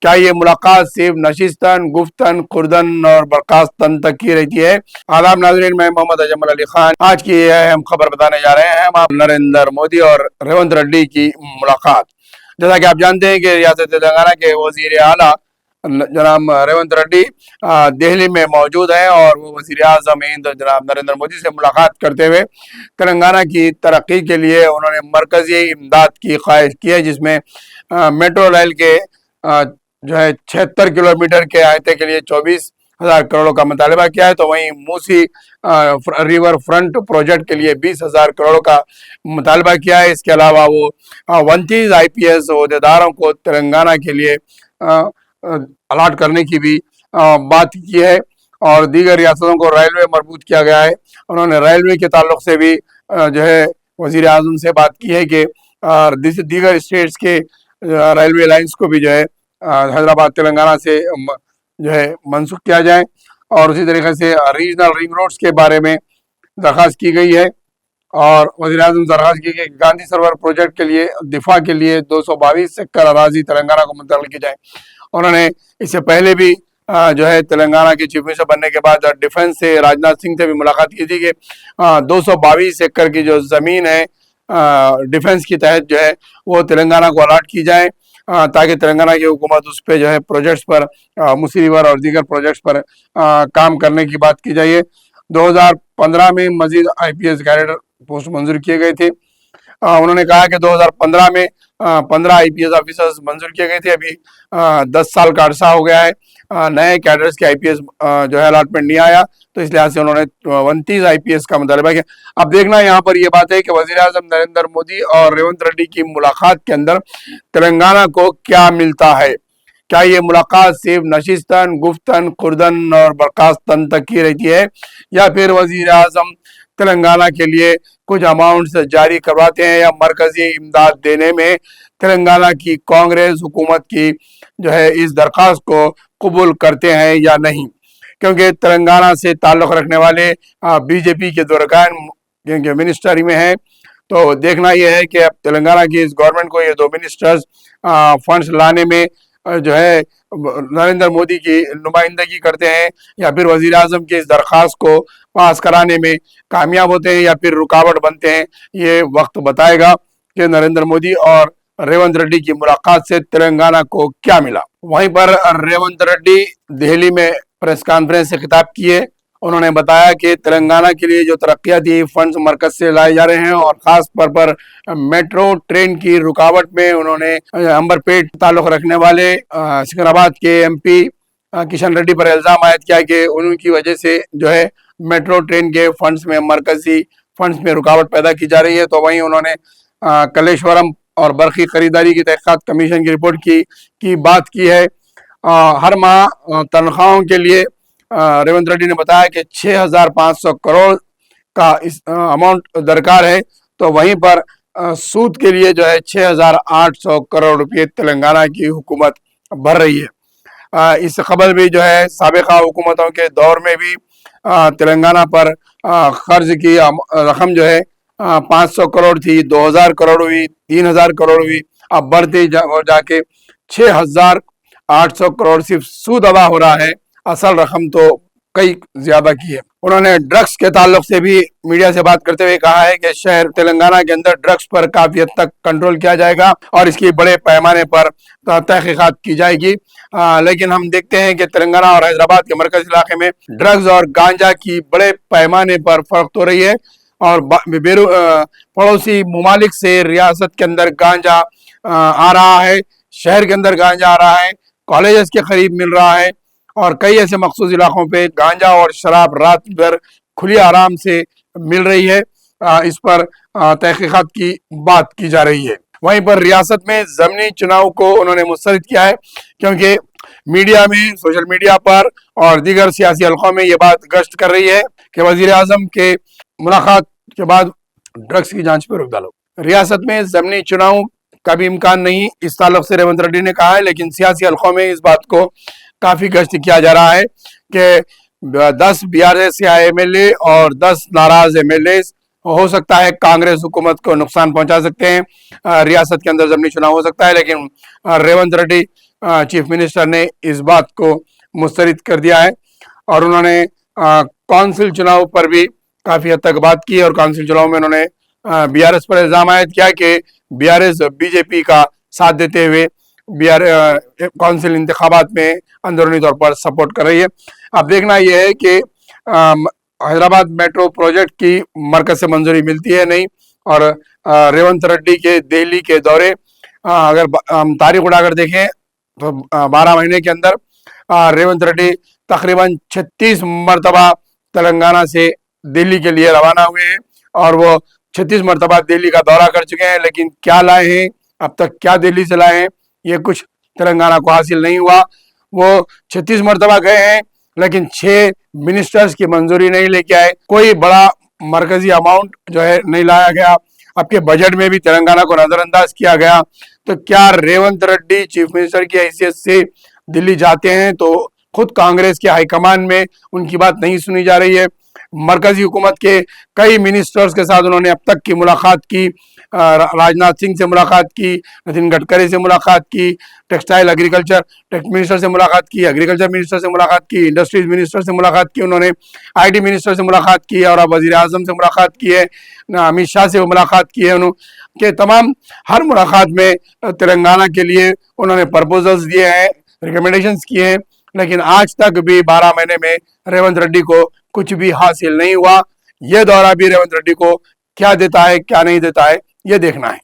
क्या ये मुलाकात सिर्फ नशिस्तन, गुफ्तन, खुर्दन और बर्खास्तन तक की रहती है? आदाब नाज़रीन, मैं मोहम्मद अजमल अली खान। आज की यह हम खबर बताने जा रहे हैं। हम नरेंद्र मोदी और रेवंत रेड्डी की मुलाकात। जैसा कि आप जानते हैं कि रियासत तेलंगाना के वजीर आला जनाब रेवंत रेड्डी दिल्ली में मौजूद हैं और वो वजीर आज़म हिंद जनाब नरेंद्र मोदी से मुलाकात करते हुए तेलंगाना की तरक्की के लिए उन्होंने मरकजी इमदाद की ख्वाहिश की है, जिसमें मेट्रो रेल के जो है 76 किलोमीटर के अहाते के लिए 24,000 करोड़ का मुतालबा किया है। तो वहीं मूसी रिवर फ्रंट प्रोजेक्ट के लिए 20,000 करोड़ का मुतालबा किया है। इसके अलावा वो 29 IPS अहदेदारों को तेलंगाना के लिए अलाट करने की भी बात की है और दीगर रियासतों को रेलवे मरबूत किया गया है। उन्होंने रेलवे के ताल्लुक से भी जो है वजीर आज़म से बात की है कि दीगर स्टेट्स के रेलवे लाइंस को भी जो है हैदराबाद तेलंगाना से जो है मनसूख किया जाए और उसी तरीके से रीजनल रिंग रोड्स के बारे में दरख्वास्त की गई है और वज़ीर आज़म दरख्वास्त की कि गांधी सरोवर प्रोजेक्ट के लिए दिफा के लिए 222 एकड़ अराजी तेलंगाना को मुंतकिल की जाए। उन्होंने इससे पहले भी जो है तेलंगाना के चीफ मिनिस्टर बनने के बाद डिफेंस से राजनाथ सिंह से भी मुलाकात की थी कि 222 एकड़ की जो ज़मीन है डिफेंस की तहत जो है वो तेलंगाना को अलाट की जाए ताकि तेलंगाना की हुकूमत उस पर जो है प्रोजेक्ट्स पर मूसी रिवर और दीगर प्रोजेक्ट्स पर काम करने की बात की जाइए। 2015 में मजीद IPS कैडेट पोस्ट मंजूर किए गए थे। उन्होंने कहा कि 2015 में 15 IPS ऑफिसर्स मंजूर किए गए थे। अभी 10 साल का अरसा हो गया है, नए कैडर्स के IPS जो है अलॉटमेंट नहीं आया, तो इस लिहाज से उन्होंने 29 IPS का मुतालबा किया। अब देखना यहाँ पर यह बात है कि वज़ीर आज़म नरेंद्र मोदी और रेवंत रेड्डी की मुलाकात के अंदर तेलंगाना को क्या मिलता है। क्या ये मुलाकात सिर्फ नशिस्तन, गुफ्तन, खुर्दन और बर्खास्तन तक की रहती है या फिर वज़ीर आज़म तेलंगाना के लिए कुछ अमाउंट्स जारी करवाते हैं या मरकजी इमदाद देने में तेलंगाना की कांग्रेस हुकूमत की जो है इस दरख्वास्त को कबूल करते हैं या नहीं। क्योंकि तेलंगाना से ताल्लुक़ रखने वाले BJP के दुर्गान मिनिस्टर में हैं, तो देखना यह है कि अब तेलंगाना की इस गवर्नमेंट को ये 2 मिनिस्टर्स फंड्स लाने में जो है नरेंद्र मोदी की नुमाइंदगी करते हैं या फिर वज़ीर आज़म की इस दरख्वास्त को पास कराने में कामयाब होते हैं या फिर रुकावट बनते हैं। ये वक्त बताएगा कि नरेंद्र मोदी और रेवंत रेड्डी की मुलाकात से तेलंगाना को क्या मिला। वहीं पर रेवंत रेड्डी दिल्ली में प्रेस कॉन्फ्रेंस से खिताब किए। उन्होंने बताया कि तेलंगाना के लिए जो तरक्याती फंड्स मरकज से लाए जा रहे हैं और ख़ास तौर पर मेट्रो ट्रेन की रुकावट में उन्होंने अंबरपेट ताल्लुक़ रखने वाले सिकंदराबाद के MP किशन रेड्डी पर इल्ज़ाम आयद किया कि उनकी वजह से जो है मेट्रो ट्रेन के फंड्स में मरकजी फंड्स में रुकावट पैदा की जा रही है। तो वहीं उन्होंने कलेश्वरम और बरखी खरीदारी की तहक़ीक़ात कमीशन की रिपोर्ट की बात की है। हर माह तनख्वाहों के लिए रेवंत रेड्डी ने बताया कि 6,500 करोड़ का इस अमाउंट दरकार है। तो वहीं पर सूद के लिए जो है 6,800 करोड़ रुपये तेलंगाना की हुकूमत भर रही है। इस खबर भी जो है साबिक़ा हुकूमतों के दौर में भी तेलंगाना पर कर्ज की रकम जो है 500 करोड़ थी, 2,000 करोड़ हुई, 3,000 करोड़ हुई, अब बढ़ते जाके 6,800 करोड़ सिर्फ सूद अदा हो रहा है। असल रकम तो कई ज्यादा की है। उन्होंने ड्रग्स के ताल्लुक से भी मीडिया से बात करते हुए कहा है कि शहर तेलंगाना के अंदर ड्रग्स पर काफी हद तक कंट्रोल किया जाएगा और इसकी बड़े पैमाने पर तहकीकात की जाएगी। लेकिन हम देखते हैं कि तेलंगाना और हैदराबाद के मरकजी इलाके में ड्रग्स और गांजा की बड़े पैमाने पर फरोख्त हो रही है और पड़ोसी ममालिक से रियासत के अंदर गांजा आ रहा है, शहर के अंदर गांजा आ रहा है, कॉलेजेस के करीब मिल रहा है और कई ऐसे मखसूस इलाकों पे गांजा और शराब रात भर खुली आराम से मिल रही है। इस पर तहकीकात की बात की जा रही है। वहीं पर रियासत में ज़मीनी चुनाव को उन्होंने मुस्तरद किया है क्योंकि मीडिया में, सोशल मीडिया पर और दीगर सियासी हलकों में ये बात गश्त कर रही है कि वज़ीर आज़म के मुलाकात के बाद ड्रग्स की जांच पर रोक डालो। रियासत में ज़मीनी चुनाव का भी इम्कान नहीं, इस ताल्लुक से रेवंत रेड्डी ने कहा है, लेकिन सियासी हलकों में इस बात को काफी गश्त किया जा रहा है कि 10 BRS MLA और 10 नाराज MLA हो सकता है कांग्रेस हुकूमत को नुकसान पहुंचा सकते हैं। रियासत के अंदर ज़मीनी चुनाव हो सकता है, लेकिन रेवंत रेड्डी चीफ मिनिस्टर ने इस बात को मुस्तरद कर दिया है और उन्होंने काउंसिल चुनाव पर भी काफ़ी हद तक बात की और काउंसिल चुनाव में उन्होंने बीआरएस पर इल्ज़ाम आयद किया कि बीआरएस बीजेपी का साथ देते हुए काउंसिल इंतखाबात में अंदरूनी तौर पर सपोर्ट कर रही है। अब देखना यह है कि हैदराबाद मेट्रो प्रोजेक्ट की मरकज से मंजूरी मिलती है नहीं, और रेवंत रेड्डी के दिल्ली के दौरे अगर तारीख उड़ाकर देखें तो 12 महीने के अंदर रेवंत रेड्डी तकरीबन 36 मरतबा तेलंगाना से दिल्ली के लिए रवाना हुए हैं और वो 36 मरतबा दिल्ली का दौरा कर चुके हैं, लेकिन क्या लाए हैं अब तक, क्या दिल्ली से लाए हैं, ये कुछ तेलंगाना को हासिल नहीं हुआ। वो 36 मरतबा गए हैं लेकिन 6 मिनिस्टर्स की मंजूरी नहीं लेके आए, कोई बड़ा मरकजी अमाउंट जो है नहीं लाया गया, आपके बजट में भी तेलंगाना को नजरअंदाज किया गया। तो क्या रेवंत रेड्डी चीफ मिनिस्टर की हैसियत से दिल्ली जाते हैं तो खुद कांग्रेस के हाईकमान में उनकी बात नहीं सुनी जा रही है। मरकजी हुकूमत के कई मिनिस्टर्स के साथ उन्होंने अब तक की मुलाकात की, राजनाथ सिंह से मुलाकात की, नितिन गडकरी से मुलाकात की, टेक्सटाइल एग्रीकल्चर मिनिस्टर से मुलाकात की, एग्रीकल्चर मिनिस्टर से मुलाकात की, इंडस्ट्रीज मिनिस्टर से मुलाकात की, उन्होंने आईटी मिनिस्टर से मुलाकात की और अब वजीर आजम से मुलाकात की है, अमित शाह से मुलाकात की है। उन्होंने तमाम हर मुलाकात में तेलंगाना के लिए उन्होंने प्रपोजल्स दिए हैं, रिकमेंडेशंस किए हैं, लेकिन आज तक भी 12 महीने में रेवंत रेड्डी को कुछ भी हासिल नहीं हुआ। यह दौरा भी रेवंत रेड्डी को क्या देता है क्या नहीं देता है, ये देखना है।